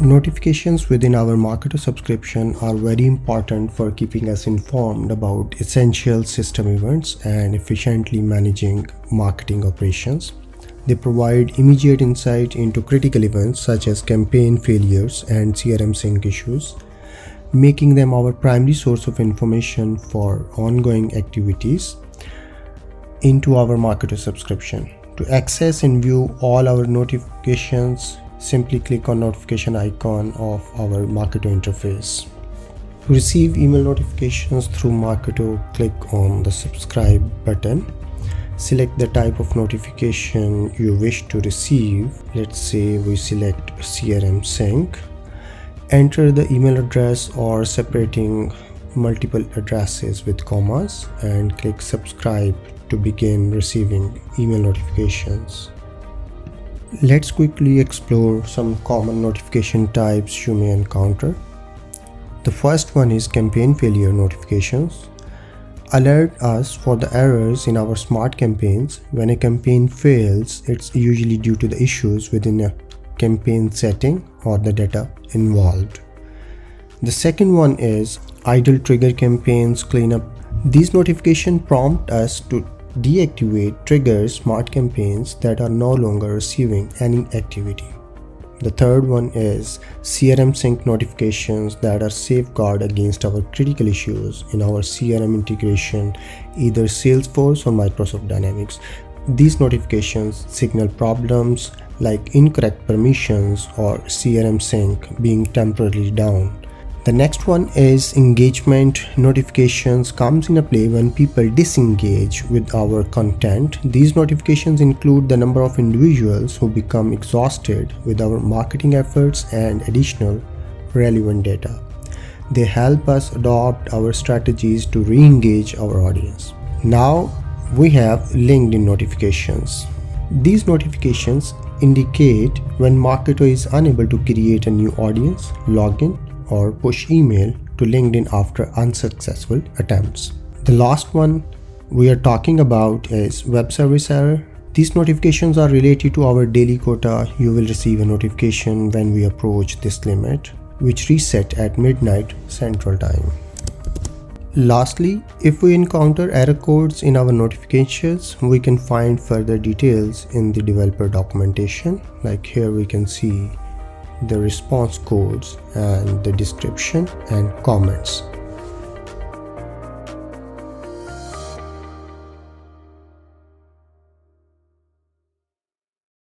Notifications within our Marketo subscription are very important for keeping us informed about essential system events and efficiently managing marketing operations. They provide immediate insight into critical events such as campaign failures and CRM sync issues, making them our primary source of information for ongoing activities into our Marketo subscription. To access and view all our notifications, simply click on notification icon of our Marketo interface. To receive email notifications through Marketo, click on the subscribe button. Select the type of notification you wish to receive. Let's say we select CRM sync. Enter the email address or separating multiple addresses with commas and click subscribe to begin receiving email notifications. Let's quickly explore some common notification types you may encounter. The first one is campaign failure notifications. Alert us for the errors in our smart campaigns. When a campaign fails, it's usually due to the issues within a campaign setting or the data involved. The second one is idle trigger campaigns cleanup. These notifications prompt us to deactivate trigger smart campaigns that are no longer receiving any activity. The third one is CRM sync notifications that are safeguard against our critical issues in our CRM integration, either Salesforce or Microsoft Dynamics. These notifications signal problems like incorrect permissions or CRM sync being temporarily down. The next one is engagement notifications comes in play when people disengage with our content. These notifications include the number of individuals who become exhausted with our marketing efforts and additional relevant data. They help us adopt our strategies to re-engage our audience. Now we have LinkedIn notifications. These notifications indicate when Marketo is unable to create a new audience, login, or push email to LinkedIn after unsuccessful attempts. The last one we are talking about is web service error. These notifications are related to our daily quota. You will receive a notification when we approach this limit, which reset at midnight Central Time. Lastly, if we encounter error codes in our notifications, we can find further details in the developer documentation. Like here we can see the response codes and the description and comments.